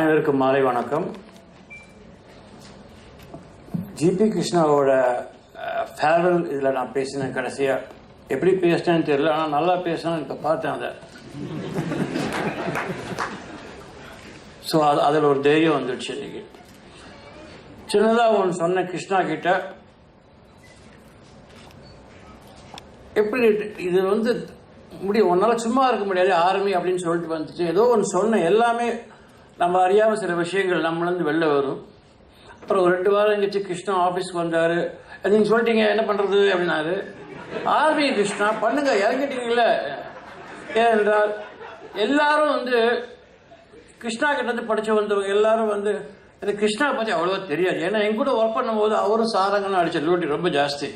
அனைவருக்கும் மாலை வணக்கம். ஜிபி கிருஷ்ணாவோட ஃபேர்வெல் இதில் நான் பேசினேன். கடைசியாக எப்படி பேசினேன்னு தெரியல, ஆனால் நல்லா பேசினேன். இப்போ பார்த்தேன் அதை. ஸோ அதில் ஒரு தைரியம் வந்துடுச்சு. இன்னைக்கு சின்னதாக ஒன்று சொன்ன கிருஷ்ணா கிட்ட, எப்படி இது முடியும், ஒன்றால் சும்மா இருக்க முடியாது ஆர்மி அப்படின்னு சொல்லிட்டு வந்துச்சு. ஏதோ ஒன்று சொன்ன எல்லாமே நம்ம அறியாமல் சில விஷயங்கள் நம்மளேருந்து வெளில வரும். அப்புறம் ஒரு 2 வாரம் எங்கேச்சு கிருஷ்ணா ஆஃபீஸ்க்கு வந்தார். நீங்கள் சொல்லிட்டீங்க என்ன பண்ணுறது அப்படின்னாரு. ஆர்மி கிருஷ்ணா பண்ணுங்க, இறங்கிட்டீங்கல்ல. ஏனென்றால் எல்லாரும் கிருஷ்ணா கிட்ட படித்து வந்தவங்க எல்லாரும் எனக்கு கிருஷ்ணா பற்றி அவ்வளோவா தெரியாது. ஏன்னா எங்க கூட ஒர்க் பண்ணும்போது அவரும் சாரங்கன்னு அடித்த டியூட்டி ரொம்ப ஜாஸ்தி.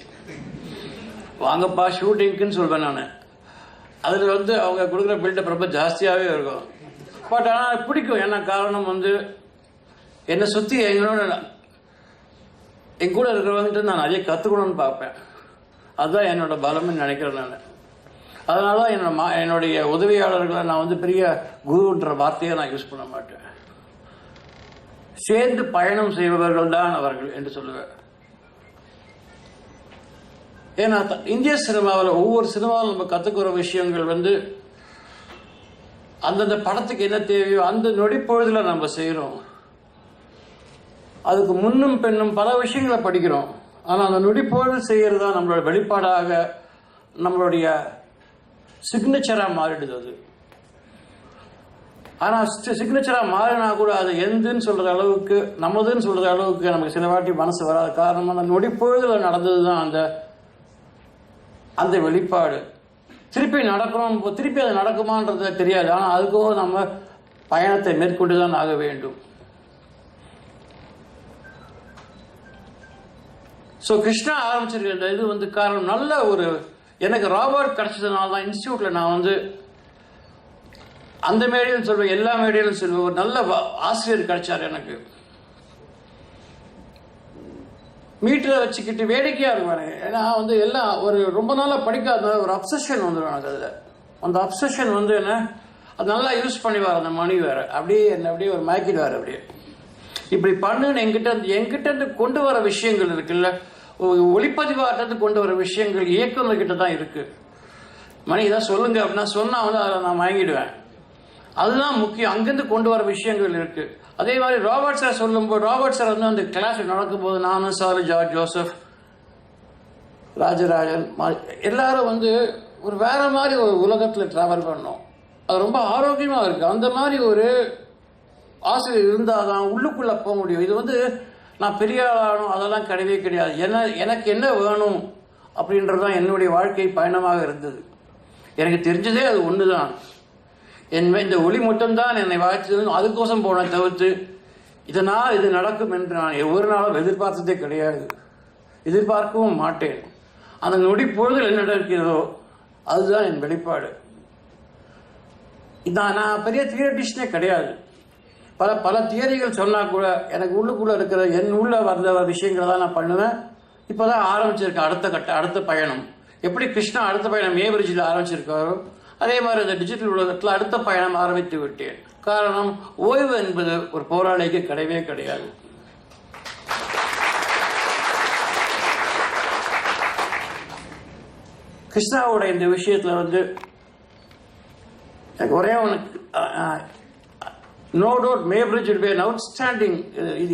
வாங்கப்பா ஷூட்டிங்க்குன்னு சொல்வேன் நான். அதில் அவங்க கொடுக்குற பில்டப் ரொம்ப ஜாஸ்தியாகவே இருக்கும். பட் ஆனால் பிடிக்கும். என்ன காரணம் என்னை சுற்றி என் கூட இருக்கிறவங்கிட்ட நான் நிறைய கற்றுக்கணும்னு பார்ப்பேன். அதுதான் என்னோட பலம்னு நினைக்கிறேன் நான். அதனால தான் என்னுடைய உதவியாளர்களை நான் பெரிய குருன்ற வார்த்தையை நான் யூஸ் பண்ண மாட்டேன். சேர்ந்து பயணம் செய்பவர்கள் தான் அவர்கள் என்று சொல்லுவேன். ஏன்னா இந்திய சினிமாவில் ஒவ்வொரு சினிமாவில் நம்ம கற்றுக்கிற விஷயங்கள் அந்தந்த படத்துக்கு என்ன தேவையோ அந்த நொடிப்பொழுதில் நம்ம செய்கிறோம். அதுக்கு முன்னும் பெண்ணும் பல விஷயங்களை படிக்கிறோம். ஆனால் அந்த நொடிப்பொழுது செய்கிறது தான் நம்மளோட வெளிப்பாடாக, நம்மளுடைய சிக்னேச்சராக மாறிடுது அது. ஆனால் சிக்னேச்சராக மாறினா கூட அது எந்துன்னு சொல்கிற அளவுக்கு, நமதுன்னு சொல்கிற அளவுக்கு நமக்கு சில வாட்டி மனசு வராது. காரணம் அந்த நொடிப்பொழுதில் நடந்தது தான் அந்த வெளிப்பாடு. திருப்பி நடக்கணும், திருப்பி அது நடக்குமான்றது தெரியாது. ஆனால் அதுக்கும் நம்ம பயணத்தை மேற்கொண்டு தான் ஆக வேண்டும். ஸோ கிருஷ்ணா ஆரம்பிச்சிருக்க இது காரணம் நல்ல ஒரு எனக்கு ராபர்ட் கிடைச்சதுனால தான் இன்ஸ்டியூட்ல நான் அந்த மேடையில் சொல்வேன், எல்லா மேடையிலும் சொல்வேன், ஒரு நல்ல ஆசிரியர் கிடைச்சார் எனக்கு. மீட்டரை வச்சுக்கிட்டு வேடிக்கையாக இருக்குவாங்க. ஏன்னா எல்லாம் ஒரு ரொம்ப நாளாக படிக்காத ஒரு அப்சஷன் வந்துடும் எனக்கு. அதில் அந்த அப்சஷன் என்ன அது நல்லா யூஸ் பண்ணிவார். அந்த மணி வேற அப்படியே என்ன அப்படியே ஒரு மயக்கிடுவார். அப்படியே இப்படி பண்ணுன்னு என்கிட்ட கொண்டு வர விஷயங்கள் இருக்குல்ல, ஒளிப்பதிவாட்டத்து கொண்டு வர விஷயங்கள் இயக்குநர்கிட்ட தான் இருக்கு. மணி இதான் சொல்லுங்க அப்படின்னா சொன்னா அதை நான் வாங்கிடுவேன். அதுதான் முக்கியம். அங்கிருந்து கொண்டு வர விஷயங்கள் இருக்கு. அதே மாதிரி ராபர்ட் சார் சொல்லும்போது, ராபர்ட் சார் அந்த கிளாஸ் நடக்கும்போது நானும் சார், ஜார்ஜ் ஜோசப், ராஜராஜன் எல்லாரும் ஒரு வேற மாதிரி ஒரு உலகத்தில் டிராவல் பண்ணோம். அது ரொம்ப ஆரோக்கியமாக இருக்கு. அந்த மாதிரி ஒரு ஆசிரியர் இருந்தால் தான் உள்ளுக்குள்ள போக முடியும். இது நான் பெரிய ஆளானும் அதெல்லாம் கிடையவே கிடையாது. எனக்கு என்ன வேணும் அப்படின்றதுதான் என்னுடைய வாழ்க்கை பயணமாக இருந்தது. எனக்கு தெரிஞ்சதே அது ஒன்று தான். இந்த ஒளி மட்டும்தான் என்னை வாழ்த்தது. அதுக்கோசம் போன தவிர்த்து இதனால் இது நடக்கும் என்று நான் ஒவ்வொரு நாளும் எதிர்பார்த்ததே கிடையாது, எதிர்பார்க்கவும் மாட்டேன். அந்த நொடி பொழுதில் என்ன நடக்கிறதோ அதுதான் என் வெளிப்பாடு. இதான் நான் பெரிய தியரிட்டிஷனே கிடையாது. பல தியரிகள் சொன்னால் கூட எனக்கு உள்ளுக்குள்ளே இருக்கிற என் உள்ள வந்த விஷயங்களை தான் நான் பண்ணுவேன். இப்போ தான் ஆரம்பிச்சிருக்கேன் அடுத்த பயணம். எப்படி கிருஷ்ணா அடுத்த பயணம் ஏவரிஜில் ஆரம்பிச்சிருக்காரோ அதே மாதிரி இந்த டிஜிட்டல் உலகத்தில் அடுத்த பயணம் ஆரம்பித்து விட்டேன். காரணம் ஓய்வு என்பது ஒரு போராளிக்கு கிடையவே கிடையாது. கிருஷ்ணாவோட இந்த விஷயத்தில் எனக்கு ஒரே no doubt Maybridge will be an outstanding,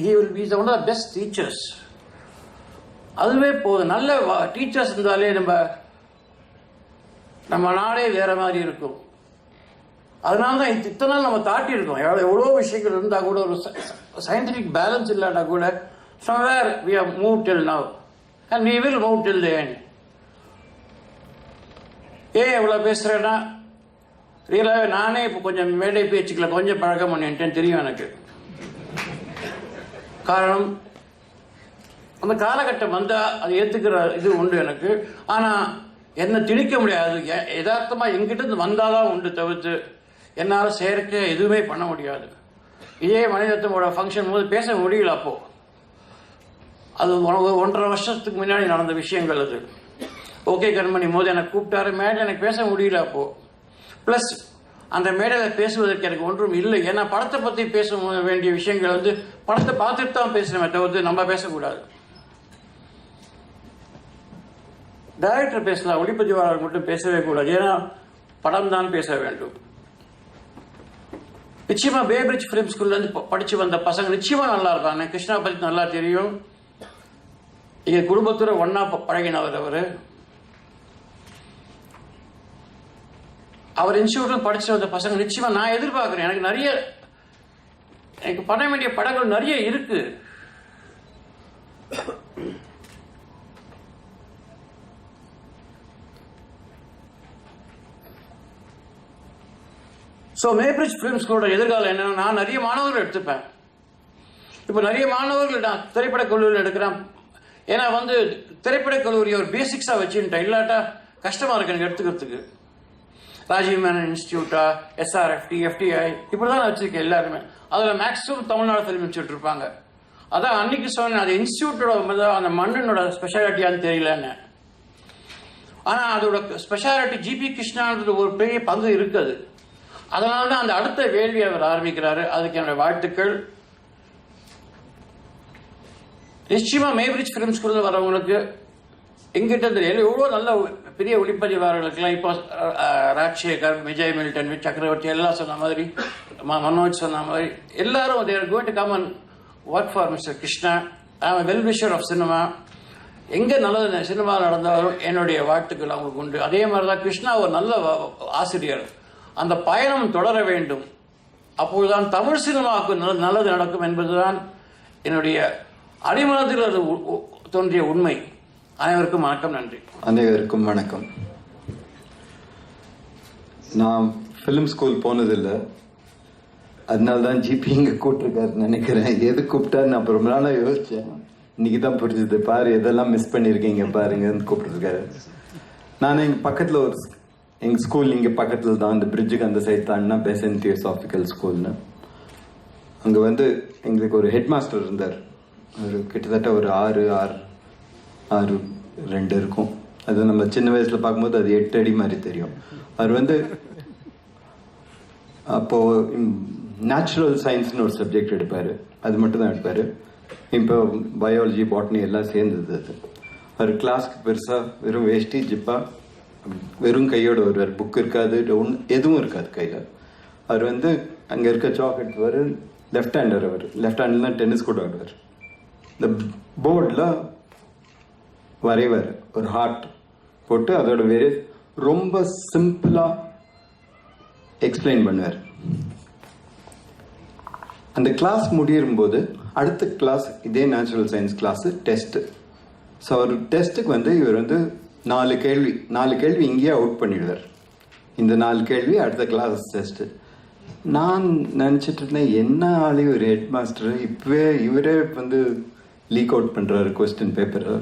he will be one of the best teachers. அதுவே போதும். நல்ல டீச்சர்ஸ் இருந்தாலே நம்ம நாடே வேற மாதிரி இருக்கும். அதனால தான் இத்தனை நாள் நம்ம தாட்டி இருக்கோம். எவ்வளோ விஷயங்கள் இருந்தால் கூட ஒரு சயின்டிஃபிக் பேலன்ஸ் இல்லாட்டா கூட somewhere we have moved till now and we will move till the end. ஏன் எவ்வளோ பேசுகிறேன்னா ரியலாகவே நானே இப்போ கொஞ்சம் மேடை பேச்சுக்களை கொஞ்சம் பழக்கம் பண்ணிட்டேன்னு தெரியும் எனக்கு. காரணம் அந்த காலகட்டம் வந்தால் அது ஏற்றுக்கிற இது உண்டு எனக்கு. ஆனால் என்னை திணிக்க முடியாது. யதார்த்தமாக எங்கிட்ட வந்தால் தான் உண்டு தவிர்த்து என்னால் செயற்கை எதுவுமே பண்ண முடியாது. இதே மனிதத்தோட ஃபங்க்ஷன் போது பேச முடியல. அப்போது அது 1.5 வருஷத்துக்கு முன்னாடி நடந்த விஷயங்கள். அது ஓகே கண்மணி போது எனக்கு கூப்பிட்டாரு மேடம், எனக்கு பேச முடியல அப்போது. ப்ளஸ் அந்த மேடையில் பேசுவதற்கு எனக்கு ஒன்றும் இல்லை. ஏன்னா படத்தை பற்றி பேச வேண்டிய விஷயங்கள் வந்து படத்தை பார்த்துட்டு தான் பேசுகிறோமே தவிர்த்து நம்ம பேசக்கூடாது. டைரக்டர் பேசலாம், ஒளிப்பதிவாளர் மட்டும் பேசவே கூடாது. ஏன்னா படம் தான் பேச வேண்டும். நிச்சயமா பே பிரிட்ஜ் ஃபிலிம் ஸ்கூல்ல இருந்து படிச்சு வந்த பசங்க நிச்சயமா நல்லா இருப்பாங்க. கிருஷ்ணா பத்தி நல்லா தெரியும். எங்க குடும்பத்தோட ஒன்னா பழகினவர் அவர் இன்ஸ்டியூட்ல படிச்சு வந்த பசங்க நிச்சயமா நான் எதிர்பார்க்கிறேன். எனக்கு பண்ண வேண்டிய படங்கள் நிறைய இருக்கு. ஸோ மேபிரிட்ஜ் ஃபிலிம் ஸ்கூலோட எதிர்காலம் என்னன்னா, நான் நிறைய மாணவர்கள் எடுத்துப்பேன். இப்போ நிறைய மாணவர்கள் நான் திரைப்படக் கல்லூரியில் எடுக்கிறேன். ஏன்னா வந்து திரைப்படக் கல்லூரி ஒரு பேசிக்ஸாக வச்சுட்டேன். இல்லாட்டா கஷ்டமாக இருக்கு எனக்கு எடுத்துக்கிறதுக்கு. ராஜீவ் மேனன் இன்ஸ்டியூட்டா, SRFT, FTI இப்படி தான் நான் வச்சிருக்கேன் எல்லாருமே. அதில் மேக்ஸிமம் தமிழ்நாடு ஃபிலிம் இன்ஸ்டியூட் இருப்பாங்க. அதான் அன்னைக்கு சொன்னேன், அது இன்ஸ்டியூட்டோட அந்த மண்ணினோட ஸ்பெஷாலிட்டியான்னு தெரியலன்னு. ஆனால் அதோட ஸ்பெஷாலிட்டி ஜிபி கிருஷ்ணான்றது ஒரு பெரிய பங்கு இருக்குது. அதனால தான் அந்த அடுத்த வேள்வி அவர் ஆரம்பிக்கிறாரு. அதுக்கு என்னுடைய வாழ்த்துக்கள். நிச்சயமா மேபிரிட்ஜ் ஃபிலிம் ஸ்கூல்ல வரவங்களுக்கு எங்கிட்ட எவ்வளோ நல்ல பெரிய ஒளிப்பதிவாளர்களுக்கெல்லாம் இப்போ ராஜசேகர், விஜய் மில்டன், சக்கரவர்த்தி எல்லாம் சொன்ன மாதிரி, மனோஜ் சொன்ன மாதிரி எல்லாரும் they are going to come and work for Mr. Krishna. I am a well wisher of cinema. எங்கே நல்லது சினிமா நடந்தாலும் என்னுடைய வாழ்த்துக்கள் அவங்களுக்கு உண்டு. அதே மாதிரி தான் கிருஷ்ணா ஒரு நல்ல ஆசிரியர். அந்த பயணம் தொடர வேண்டும். அப்போதுதான் தமிழ் சினிமாவுக்கு நல்லது நடக்கும் என்பதுதான் என்னுடைய அடிமனத்தில் அது தோன்றிய உண்மை. அனைவருக்கும் வணக்கம், நன்றி. அனைவருக்கும் வணக்கம். நான் ஃபிலிம் ஸ்கூல் போனதில்லை, அதனால தான் ஜிபி இங்கே கூப்பிட்டுருக்காருன்னு நினைக்கிறேன். எது கூப்பிட்டா நான் ரொம்ப நாளாக யோசித்தேன். இன்னைக்கு தான் புரிஞ்சுது. பாரு எதெல்லாம் மிஸ் பண்ணியிருக்கீங்க பாருங்கன்னு கூப்பிட்டுருக்காரு. நான் எங்கள் பக்கத்தில் எங்கள் ஸ்கூல் இங்கே பக்கத்தில் தான், அந்த பிரிட்ஜுக்கு அந்த சைட் தாண்டினா பெசன்ட் தியோசாபிக்கல் ஸ்கூல்னு. அங்கே வந்து எங்களுக்கு ஒரு ஹெட் மாஸ்டர் இருந்தார். ஒரு கிட்டத்தட்ட ஒரு 6'2" இருக்கும். அது நம்ம சின்ன வயசில் பார்க்கும்போது அது 8 அடி மாதிரி தெரியும். அவர் வந்து அப்போது நேச்சுரல் சயின்ஸ்னு ஒரு சப்ஜெக்ட் எடுப்பார். அது மட்டும் தான் எடுப்பார். இப்போ பயாலஜி, பாட்னி எல்லாம் சேர்ந்தது. அது அவர் கிளாஸ்க்கு பெருசாக வெறும் வேஷ்டி, ஜிப்பா, வெறும் கையோடு வருவார். புக் இருக்காது, எதுவும் இருக்காது கையில். அவர் வந்து அங்கே இருக்க சாக் எடுத்துவார். Left hander. அவர் லெஃப்ட் ஹேண்டில் தான் டென்னிஸ் கூட ஆடுவார். இந்த போர்டில் வரைவார். ஒரு ஹார்ட் போட்டு அதோட ரொம்ப சிம்பிளாக எக்ஸ்பிளைன் பண்ணுவார். அந்த கிளாஸ் முடியும் போது அடுத்த கிளாஸ் இதே natural science class test. So அவர் டெஸ்ட்டுக்கு வந்து இவர் வந்து 4 கேள்வி இங்கேயே அவுட் பண்ணிடுவார். இந்த 4 கேள்வி அடுத்த கிளாஸ் டெஸ்ட்டு. நான் நினச்சிட்டு இருந்தேன், என்ன ஆளி ஒரு ஹெட் மாஸ்டர் இப்போவே இவரே வந்து லீக் அவுட் பண்ணுறாரு கொஸ்டின் பேப்பரை.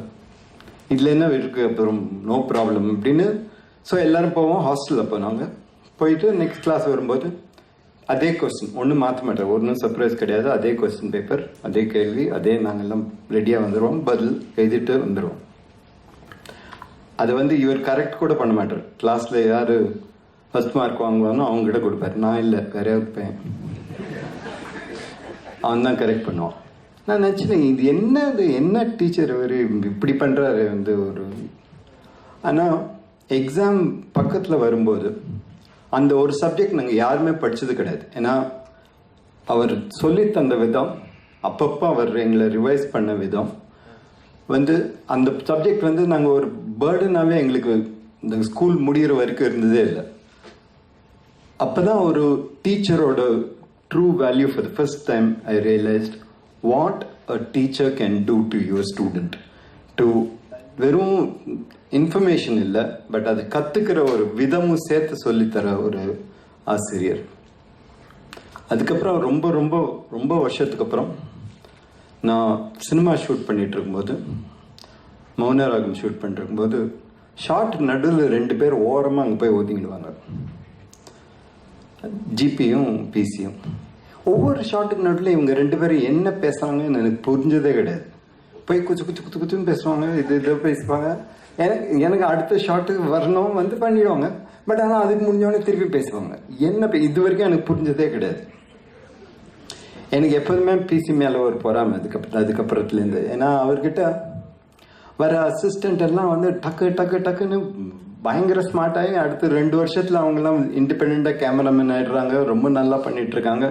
இதில் என்ன இருக்குது, அப்புறம் நோ ப்ராப்ளம் அப்படின்னு. ஸோ எல்லோரும் போவோம். ஹாஸ்டலில் போனாங்க. போயிட்டு நெக்ஸ்ட் கிளாஸ் வரும்போது அதே கொஸ்டின், ஒன்றும் மாற்ற மாட்டார், ஒன்றும் சர்ப்ரைஸ் கிடையாது. அதே கொஸ்டின் பேப்பர், அதே கேள்வி, அதே நாங்கள் எல்லாம் ரெடியாக வந்துடுவோம், பதில் எழுதிட்டு வந்துடுவோம். அதை வந்து இவர் கரெக்ட் கூட பண்ண மாட்டார். கிளாஸில் யார் ஃபர்ஸ்ட் மார்க் வாங்குவானோ அவங்ககிட்ட கொடுப்பார். நான் இல்லை, வேற இருப்பேன். அவன் தான் கரெக்ட் பண்ணுவான். நான் நினச்சேன், இது என்ன டீச்சர் இவர் இப்படி பண்ணுறாரு வந்து ஒரு. ஆனால் எக்ஸாம் பக்கத்தில் வரும்போது அந்த ஒரு சப்ஜெக்ட் நாங்கள் யாருமே படித்தது கிடையாது. ஏன்னா அவர் சொல்லி தந்த விதம், அப்பப்போ அவர் எங்களை ரிவைஸ் பண்ண விதம் வந்து அந்த சப்ஜெக்ட் வந்து நாங்கள் ஒரு பேர்டனாகவே எங்களுக்கு இந்த ஸ்கூல் முடிகிற வரைக்கும் இருந்ததே இல்லை. அப்போ தான் ஒரு டீச்சரோட true value for the first time I realized what a teacher can do to your student. வெறும் இன்ஃபர்மேஷன் இல்லை, பட் அது கற்றுக்கிற ஒரு விதமும் சேர்த்து சொல்லித்தர ஒரு ஆசிரியர். அதுக்கப்புறம் ரொம்ப ரொம்ப ரொம்ப வருஷத்துக்கு அப்புறம் நான் சினிமா ஷூட் பண்ணிட்டு இருக்கும்போது, மௌனராகம் ஷூட் பண்ணிட்டு இருக்கும்போது, ஷார்ட் நடுவில் 2 பேர் ஓரமாக அங்கே போய் ஒதுங்கிடுவாங்க, ஜிபியும் பிசியும். ஒவ்வொரு ஷார்ட்டுக்கு நடுவில் இவங்க 2 பேரும் என்ன பேசுகிறாங்கன்னு எனக்கு புரிஞ்சதே கிடையாது. போய் குச்சுன்னு பேசுவாங்க, இது பேசுவாங்க. எனக்கு அடுத்த ஷாட்டுக்கு வரணும் வந்து பண்ணிடுவாங்க. பட் ஆனால் அதுக்கு முடிஞ்சவொடனே திருப்பி பேசுவாங்க. என்ன இது வரைக்கும் எனக்கு புரிஞ்சதே கிடையாது. எனக்கு எப்போதுமே பிசி மேலே ஒரு பொறாமை அதுக்கப்புறத்துலேருந்து. ஏன்னா அவர்கிட்ட வர அசிஸ்டண்ட் எல்லாம் வந்து டக்குன்னு பயங்கர ஸ்மார்ட்டாகி அடுத்த 2 வருஷத்தில் அவங்கெல்லாம் இண்டிபெண்ட்டாக கேமராமேன் ஆகிடுறாங்க. ரொம்ப நல்லா பண்ணிட்டு இருக்காங்க.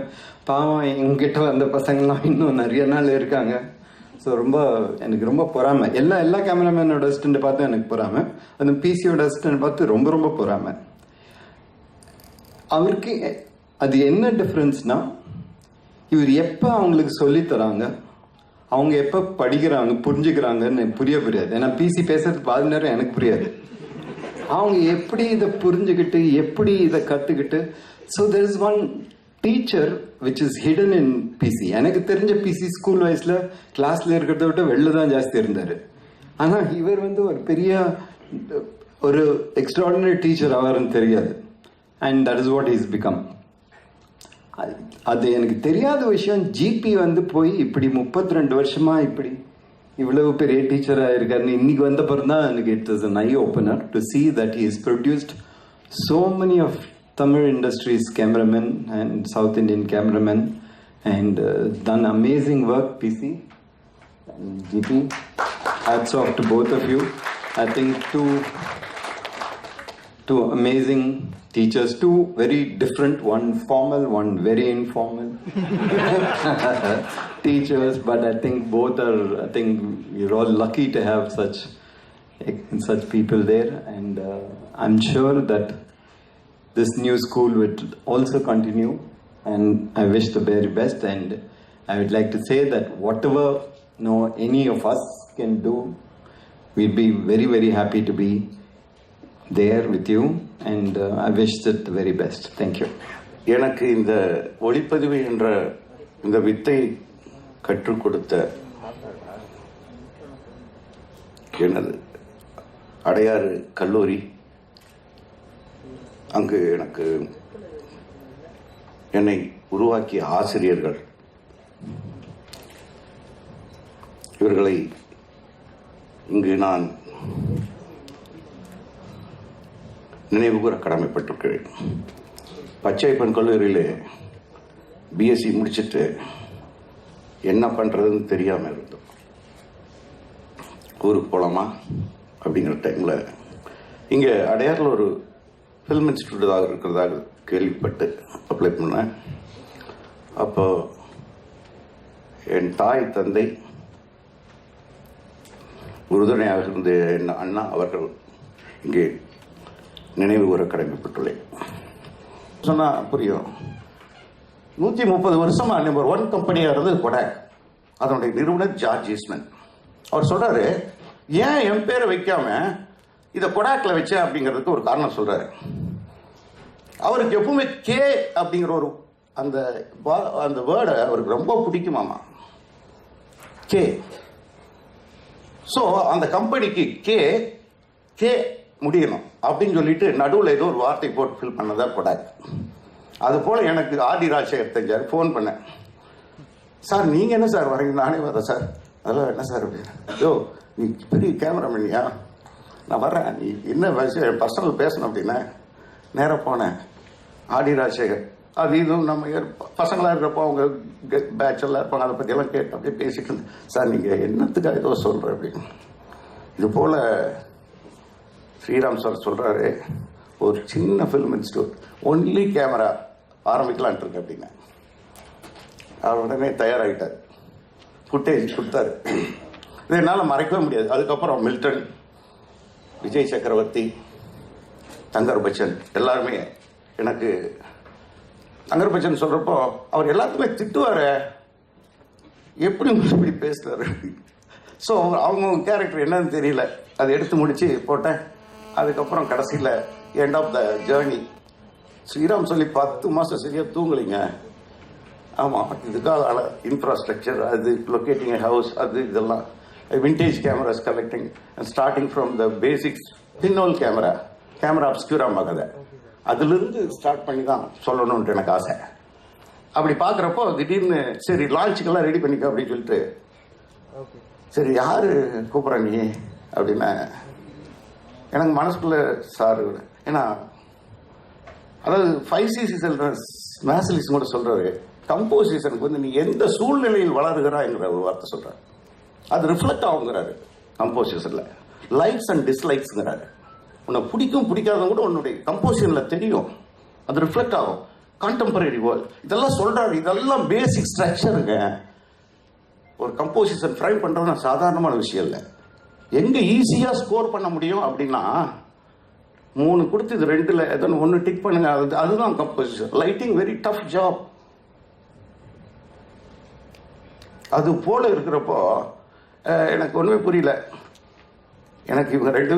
பாவம் எங்கிட்ட வந்த பசங்கள்லாம் இன்னும் நிறைய நாள் இருக்காங்க. ஸோ எனக்கு ரொம்ப பொறாமை. எல்லா கேமராமேனோட அசிஸ்டண்ட்டை பார்த்து எனக்கு பொறாமை. அந்த பிசியோட அசிஸ்டண்ட் பார்த்து ரொம்ப பொறாமை. அவருக்கு அது என்ன டிஃப்ரென்ஸ்னா, இவர் எப்போ அவங்களுக்கு சொல்லித்தராங்க, அவங்க எப்போ படிக்கிறாங்க புரிஞ்சுக்கிறாங்கன்னு புரியாது. ஏன்னா பிசி பேசுறது பாதி நேரம் எனக்கு புரியாது. அவங்க எப்படி இதை புரிஞ்சுக்கிட்டு எப்படி இதை கற்றுக்கிட்டு. So there is one teacher which is hidden in PC. எனக்கு தெரிஞ்ச பிசி ஸ்கூல் வயசில் கிளாஸில் இருக்கிறத விட்டு வெளில தான் ஜாஸ்தி இருந்தார். ஆனால் இவர் வந்து ஒரு பெரிய ஒரு எக்ஸ்ட்ராடினரி டீச்சர் ஆவார்னு தெரியாது. And that is what is become. அது எனக்கு தெரியாத விஷயம். ஜிபி வந்து போய் இப்படி 32 வருஷமா இப்படி இவ்வளவு பெரிய டீச்சராக இருக்காருன்னு இன்னைக்கு வந்த பிறகு தான் எனக்கு it is an eye opener to see that he has produced so many of Tamil industry's cameramen and South Indian cameramen and done amazing work. PC and GP, hats off to both of you. I think two amazing teachers, two very different, one formal, one very informal teachers, but I think you're all lucky to have such people there, and I'm sure that this new school will also continue, and I wish the very best. And I would like to say that whatever any of us can do, we'll be very happy to be there with you, and I wish it the very best. Thank you. எனக்கு இந்த ஒளிப்பதிவு என்ற இந்த வித்தை கற்றுக் கொடுத்த எனது அடையாறு கல்லூரி, அங்கு எனக்கு என்னை உருவாக்கிய ஆசிரியர்கள், இவர்களை இங்கு நான் நினைவுகூர கடமைப்பட்டிருக்கிறேன். பச்சையப்பன் கல்லூரியில் பிஎஸ்சி முடிச்சுட்டு என்ன பண்ணுறதுன்னு தெரியாமல் இருந்தோம். ஊருக்கு போகலாமா அப்படிங்கிற டைமில் இங்கே அடையாறில் ஒரு ஃபில்ம் இன்ஸ்டியூட்டாக இருக்கிறதாக கேள்விப்பட்டு அப்ளை பண்ணேன். அப்போ என் தாய் தந்தை உறுதுணையாக இருந்த என் அண்ணா அவர்கள் இங்கே நினைவு கூற கடமைப்பட்டுள்ளேன். சொன்னால் புரியும். 130 வருஷமா நம்பர் 1 கம்பெனியாக இருந்தது கொடாக். அதனுடைய நிறுவனர் ஜார்ஜ் ஈஸ்ட்மன். அவர் சொல்றாரு, ஏன் என் பேரை வைக்காம இதை கொடாக்ல வச்சேன் அப்படிங்கிறதுக்கு ஒரு காரணம் சொல்றாரு. அவருக்கு எப்பவுமே கே அப்படிங்கிற ஒரு அந்த வேர்டை அவருக்கு ரொம்ப பிடிக்குமாமா. கே. ஸோ அந்த கம்பெனிக்கு கே முடியணும் அப்படின்னு சொல்லிட்டு நடுவில் ஏதோ ஒரு வார்த்தை போட்டு ஃபில் பண்ணதா கொடாக். அது போல எனக்கு ஆதி ராஜசேகர் தெரிஞ்சார். ஃபோன் பண்ணேன், சார் நீங்க என்ன சார் வரீங்க? நானே வரேன் சார். அதெல்லாம் என்ன சார் அப்படின்னு. ஐயோ நீ பெரிய கேமராமேனியா, நான் வர்றேன், நீ என்ன விஷயம் பர்சனல் பேசணும் அப்படின்னா நேராக போனேன். ஆதி ராஜசேகர் அது இதுவும் நம்ம பசங்களாக இருக்கிறப்போ அவங்க பேச்செல்லாம் இருப்பாங்க, அதை பற்றியெல்லாம் கேட்டு அப்படியே பேசிட்டு இருந்தேன். சார் நீங்கள் என்னத்துக்காக ஏதோ சொல்கிறேன் அப்படின்னு. இது போல் ஸ்ரீராம் சார் சொல்கிறாரு, ஒரு சின்ன ஃபில்ம் இன்ஸ்டியூட் ஒன்லி கேமரா ஆரம்பிக்கலான்ட்டு இருக்கு அப்படின்னா. அவர் உடனே தயாராகிட்டார், ஃபுட்டேஜ் கொடுத்தாரு. இது என்னால் மறைக்கவே முடியாது. அதுக்கப்புறம் மில்டன், விஜய் சக்கரவர்த்தி, தங்கர் பச்சன் எல்லாருமே எனக்கு தங்கர் பச்சன் சொல்கிறப்போ அவர் எல்லாத்துக்குமே திட்டுவார், எப்படி இப்படி பேசுகிறாரு. ஸோ அவங்க கேரக்டர் என்னன்னு தெரியல, அதை எடுத்து முடித்து போட்டேன். அதுக்கப்புறம் கடைசியில் end of the journey Sriram சொல்லி 10 மாதம் சரியாக தூங்கலைங்க. ஆமாம், இதுக்காக இன்ஃப்ராஸ்ட்ரக்சர், அது லொக்கேட்டிங் ஏ ஹவுஸ், அது இதெல்லாம் vintage cameras collecting and starting from the basics. Pinhole camera அப்ஸ்க்யூராமாகத அதுலேருந்து ஸ்டார்ட் பண்ணி தான் சொல்லணுன்ட்டு எனக்கு ஆசை. அப்படி பார்க்குறப்போ திடீர்னு சரி லான்ச்சுக்கெல்லாம் ரெடி பண்ணிக்க அப்படின்னு சொல்லிட்டு சரி யார் கூப்பிட்ற நீ அப்படின்னா எனக்கு மனசுக்குள்ள சார், ஏன்னா அதாவது 5cc மேசலிஸ் கூட சொல்றாரு, கம்போசிஷனுக்கு வந்து நீ எந்த சூழ்நிலையில் வளருகிறாய்ங்கிற ஒரு வார்த்தை சொல்றாரு. அது ரிஃப்ளெக்ட் ஆகுங்கிறாரு கம்போசிஷன்ல. லைக்ஸ் அண்ட் டிஸ்லைக்ஸ்ங்கிறாரு. உன்னை பிடிக்கும் பிடிக்காத கூட உன்னுடைய கம்போசிஷன்ல தெரியும், அது ரிஃப்ளெக்ட் ஆகும். கான்டெம்பரரி வேர்ல்ட் இதெல்லாம் சொல்றாரு. இதெல்லாம் பேசிக் ஸ்ட்ரக்சருங்க. ஒரு கம்போசிஷன் ஃப்ரேம் பண்றது சாதாரணமான விஷயம் இல்லை. எங்க ஈஸியா ஸ்கோர் பண்ண முடியும் அப்படின்னா 3 கொடுத்து இது 2ல் ஏதோ 1 டிக் பண்ணுங்க, அதுதான் composition. Lighting very tough job. அது போல இருக்கிறப்போ எனக்கு ஒண்ணுமே புரியல. எனக்கு இவங்க 2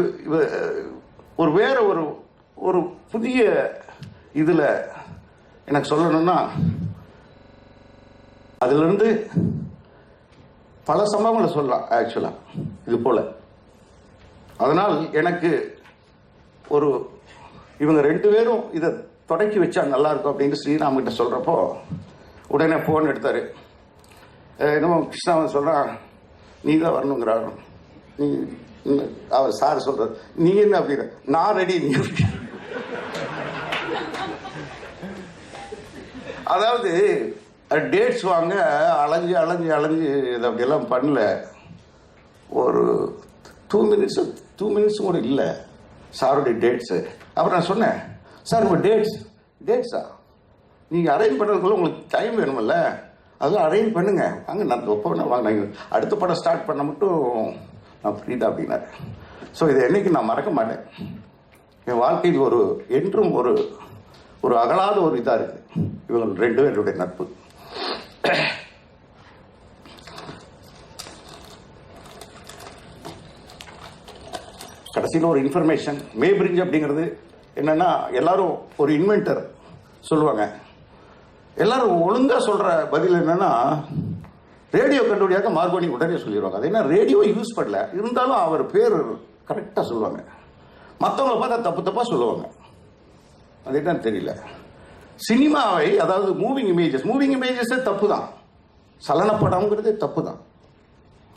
ஒரு வேற ஒரு புதிய இதுல எனக்கு சொல்லணும்னா அதுல இருந்து பல சம்பவங்களை சொல்லலாம் ஆக்சுவலா இது போல. அதனால் எனக்கு இவங்க 2 பேரும் இதை தொடக்கி வச்சா நல்லா இருக்கும் அப்படின்னு ஸ்ரீராம் கிட்ட சொல்றப்போ உடனே போன் எடுத்தாரு. என்னமோ கிருஷ்ணாவன் சொல்றான், நீ தான் வரணுங்கிறாரு. நீ அவர் சார் சொல்றாரு, நீ என்ன அப்படிங்கிற, நான் ரெடி, நீ அதாவது டேட்ஸ் வாங்க அலைஞ்சு அலைஞ்சு அலைஞ்சு இது அப்படியெல்லாம் பண்ணல. ஒரு 2 மினிட்ஸ் கூட இல்லை சாருடைய டேட்ஸு. அப்புறம் நான் சொன்னேன், சார் உங்கள் டேட்ஸா நீங்கள் அரேஞ்ச் பண்ணுறதுக்குள்ள உங்களுக்கு டைம் வேணுமில்ல, அதெல்லாம் அரேஞ்ச் பண்ணுங்க, வாங்க நான் ஒப்ப வாங்க, அடுத்த படம் ஸ்டார்ட் பண்ண மட்டும் நான் ஃப்ரீ தான் அப்படின்னாரு. ஸோ இதை என்னைக்கு நான் மறக்க மாட்டேன். என் வாழ்க்கையில் என்றும் ஒரு அகலாத ஒரு இதாக இருக்கு இவங்க 2 பேருடைய நட்பு. கடைசியில் ஒரு இன்ஃபர்மேஷன், மே பிரிட்ஜ் அப்படிங்கிறது என்னன்னா, எல்லாரும் ஒரு இன்வென்டர் சொல்லுவாங்க, எல்லாரும் ஒழுங்கா சொல்ற பதில் என்னன்னா, ரேடியோ கண்டுபிடியாக்க மார்கோனி உடனே சொல்லிடுவாங்க. அது என்ன, ரேடியோ யூஸ் பண்ணல, இருந்தாலும் அவர் பேர் கரெக்டா சொல்லுவாங்க. மற்றவங்களை பார்த்தா தப்பு தப்பா சொல்லுவாங்க. அது என்னன்னு தெரியல. சினிமாவை, அதாவது மூவிங் இமேஜஸ் தப்பு தான், சலனப்படம்ங்கிறதே தப்பு தான்.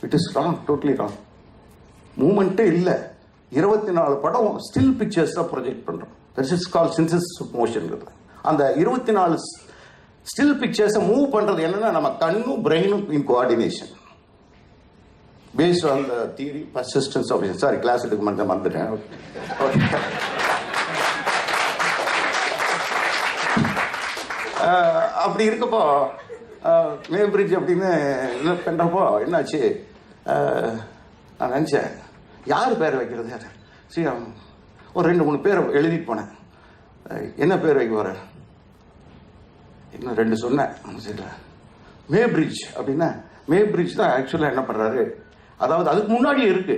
It is wrong, totally wrong. மூமெண்ட்டே இல்லை. 24 படம் ஸ்டில் பிக்சர்ஸ் தான் ப்ரொஜெக்ட் பண்றோம். That is call synthesis of motion. அந்த 24 ஸ்டில் பிக்சர்ஸை மூவ் பண்றது என்னன்னா, நம்ம கண்ணும் பிரெயினும் in coordination based on the theory persistence of, sorry class எடுக்க மறந்துட்டேன். அப்படி இருக்கப்போ மே பிரிட்ஜ் அப்படின்னு பண்றப்போ என்னாச்சு, நான் நினைச்சேன் யார் பேர் வைக்கிறது, ஸ்ரீராம் ஒரு 2-3 பேரை எழுதிட்டு போனேன். என்ன பேர் வைக்க போற, இன்னும் 2 சொன்னேன். மே பிரிட்ஜ் அப்படின்னா, மே பிரிட்ஜ் தான் ஆக்சுவலா என்ன பண்றாரு, அதாவது அதுக்கு முன்னாடி இருக்கு.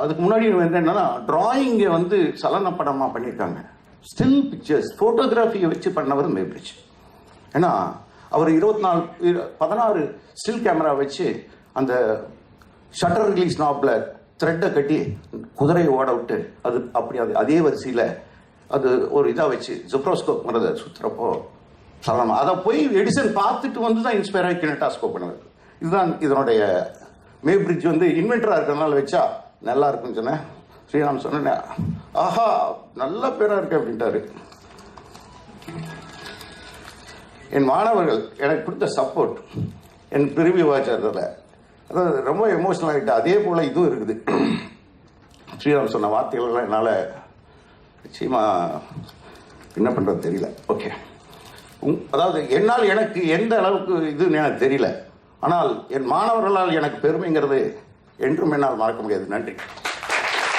அதுக்கு முன்னாடி என்னன்னா, டிராயிங்கை வந்து சலனப்படமா பண்ணியிருக்காங்க. ஸ்டில் பிக்சர்ஸ் போட்டோகிராஃபியை வச்சு பண்ணவர் மே பிரிட்ஜ். ஏன்னா அவர் 16 ஸ்டில் கேமரா வச்சு அந்த ஷட்டர் ரிலீஸ் நாப்ல த்ரெட்டை கட்டி குதிரையை ஓட விட்டு அது அப்படி அதே வரிசையில் அது ஒரு இதாக வச்சு ஜிப்ரோஸ்கோப் மரதை சுற்றுறப்போ சலனம். அதை போய் எடிசன் பார்த்துட்டு வந்து தான் இன்ஸ்பயர் ஆகி கினட்டாஸ்கோப் பண்ணுவார். இதுதான் இதனுடைய மே பிரிட்ஜ் வந்து இன்வென்டராக இருக்கிறதுனால வச்சா நல்லா இருக்குன்னு சொன்னேன். ஸ்ரீராம் சொன்னேன், ஆஹா நல்ல பேராக இருக்கு அப்படின்ட்டாரு. என் மாணவர்கள் எனக்கு கொடுத்த சப்போர்ட், என் பிரிவி வாச்சதில் அதாவது ரொம்ப எமோஷனல் ஆகிட்டு. அதே போல் இதுவும் இருக்குது. ஸ்ரீராம் சொன்ன வார்த்தைகள்லாம் என்னால் நிச்சயமா என்ன பண்ணுறது தெரியல. ஓகே, அதாவது என்னால் எனக்கு எந்த அளவுக்கு இதுன்னு எனக்கு தெரியல, ஆனால் என் மாணவர்களால் எனக்கு பெருமைங்கிறது என்றும் என்னால் மறக்க முடியாது. நன்றி.